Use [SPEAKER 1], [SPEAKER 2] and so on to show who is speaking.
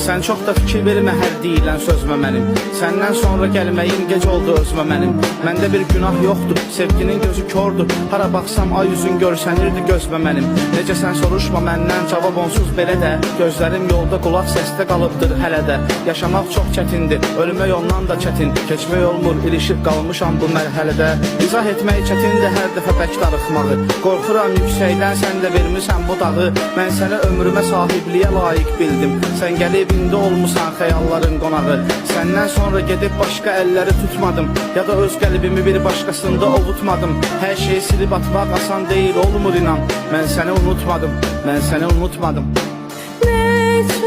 [SPEAKER 1] Sən çox da fikir vermə hər deyilən sözmə mənim. Səndən sonra gəlməyim gec oldu özmə mənim. Məndə bir günah yoxdur, sevginin gözü kordur. Hara baxsam ay yüzün görsənirdi gözmə mənim. Necə sən soruşma məndən, cavab onsuz belə də. Gözlərim yolda, qulaq səsdə qalıbdır hələ də. Yaşamaq çox çətindir, ölmək ondan da çətin. Keçmək olmur, ilişib qalmışam bu mərhələdə. İzah etmək çətindir hər dəfə bək darıxmağı. Qorxuram yüksəkdən, sən də vermirsən bu dağı. Mən səni ömrümə sahibliyə layiq bildim. Sən gəlib indi olmusan xəyalların qonağı. Səndən sonra gedib başqa əlləri tutmadım. Ya da öz qəlbimi bir başqasında ovutmadım. Hər şeyi silib atmaq asan deyil, olmur inan. Mən səni unutmadım, mən səni unutmadım.
[SPEAKER 2] Ne